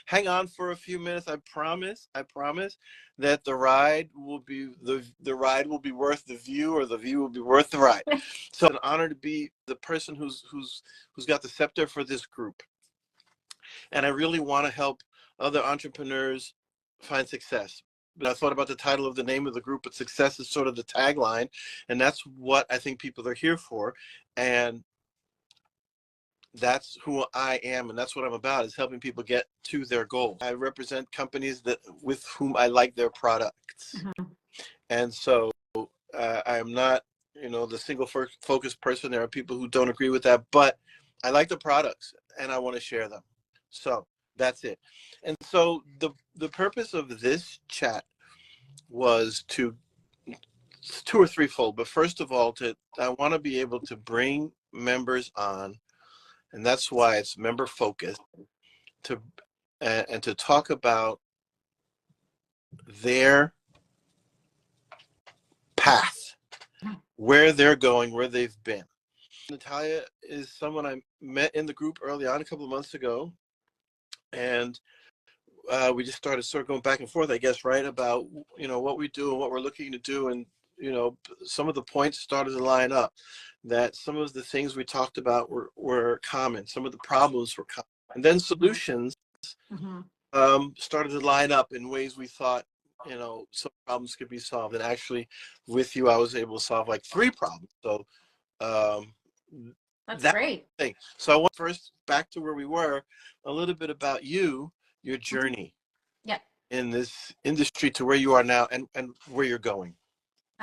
Hang on for a few minutes. I promise that the ride will be the ride will be worth the view, or the view will be worth the ride. So it's an honor to be the person who's got the scepter for this group. And I really want to help other entrepreneurs find success. But I thought about the title of the name of the group, but success is sort of the tagline, and that's what I think people are here for. And that's who I am, and that's what I'm about, is helping people get to their goals. I represent companies that with whom I like their products. And so I am not, the single focused person. There are people who don't agree with that, but I like the products and I want to share them. So that's it. And so the purpose of this chat was two or threefold. But first of all, I want to be able to bring members on, and that's why it's member focused, and to talk about their path, where they're going, where they've been. Natalia is someone I met in the group early on, a couple of months ago, and we just started sort of going back and forth, I guess, right, about what we do and what we're looking to do, and some of the points started to line up. That some of the things we talked about were common, some of the problems were common, and then solutions started to line up in ways we thought some problems could be solved. And actually, with you, I was able to solve like 3 problems. So that's great. Thing. So I want first back to where we were, a little bit about you, your journey in this industry to where you are now, and where you're going.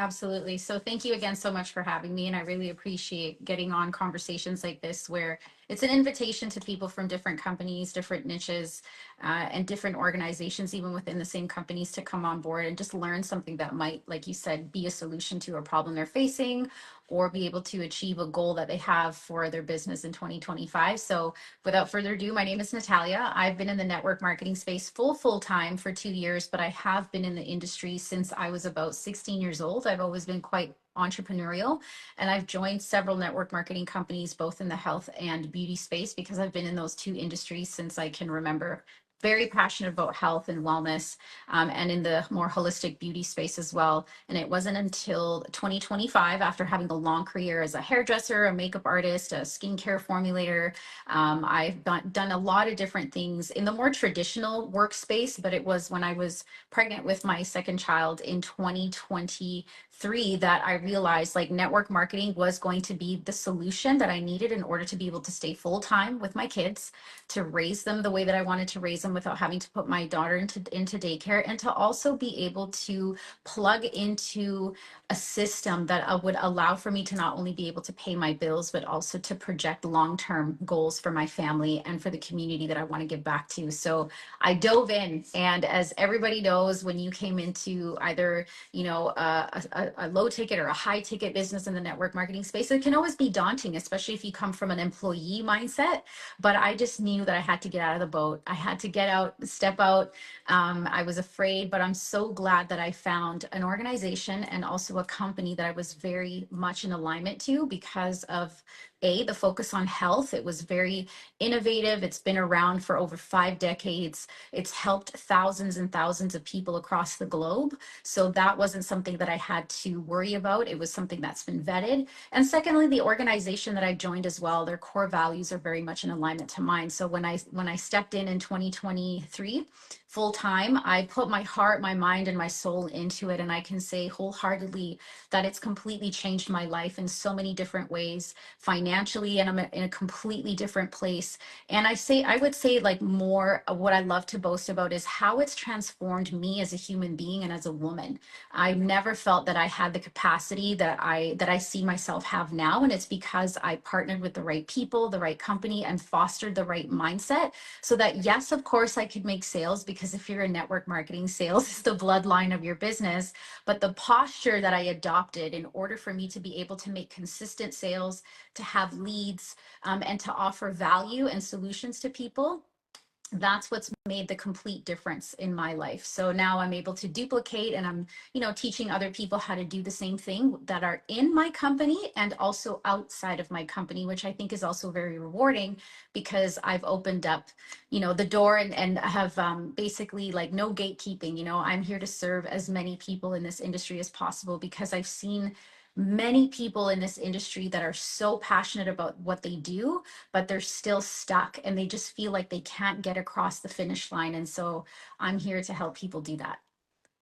Absolutely. So thank you again so much for having me. And I really appreciate getting on conversations like this, where it's an invitation to people from different companies, different niches, and different organizations, even within the same companies, to come on board and just learn something that might, like you said, be a solution to a problem they're facing, or be able to achieve a goal that they have for their business in 2025. So without further ado, my name is Natalia. I've been in the network marketing space full time for 2 years, but I have been in the industry since I was about 16 years old. I've always been quite entrepreneurial, and I've joined several network marketing companies, both in the health and beauty space, because I've been in those 2 industries since I can remember. Very passionate about health and wellness, and in the more holistic beauty space as well. And it wasn't until 2025, after having a long career as a hairdresser, a makeup artist, a skincare formulator, I've done a lot of different things in the more traditional workspace. But it was when I was pregnant with my second child in 2023 that I realized like network marketing was going to be the solution that I needed in order to be able to stay full time with my kids, to raise them the way that I wanted to raise them without having to put my daughter into daycare, and to also be able to plug into a system that would allow for me to not only be able to pay my bills, but also to project long-term goals for my family and for the community that I want to give back to. So I dove in, and as everybody knows, when you came into either a low ticket or a high ticket business in the network marketing space, it can always be daunting, especially if you come from an employee mindset. But I just knew that I had to get out of the boat. I had to get out, step out. I was afraid, but I'm so glad that I found an organization and also a company that I was very much in alignment to, because of the focus on health. It was very innovative. It's been around for over 5 decades. It's helped thousands and thousands of people across the globe. So that wasn't something that I had to worry about. It was something that's been vetted. And secondly, the organization that I joined as well, their core values are very much in alignment to mine. So when I stepped in 2023 full time, I put my heart, my mind, and my soul into it. And I can say wholeheartedly that it's completely changed my life in so many different ways, financially, and I'm in a completely different place. And I would say like more what I love to boast about is how it's transformed me as a human being and as a woman. I never felt that I had the capacity that I see myself have now. And it's because I partnered with the right people, the right company, and fostered the right mindset, so that yes, of course, I could make sales, because if you're in network marketing, sales is the bloodline of your business. But the posture that I adopted in order for me to be able to make consistent sales, to have leads, and to offer value and solutions to people, that's what's made the complete difference in my life. So now I'm able to duplicate, and I'm, teaching other people how to do the same thing that are in my company and also outside of my company, which I think is also very rewarding, because I've opened up, the door, and have basically like no gatekeeping. I'm here to serve as many people in this industry as possible, because I've seen many people in this industry that are so passionate about what they do, but they're still stuck and they just feel like they can't get across the finish line. And so I'm here to help people do that.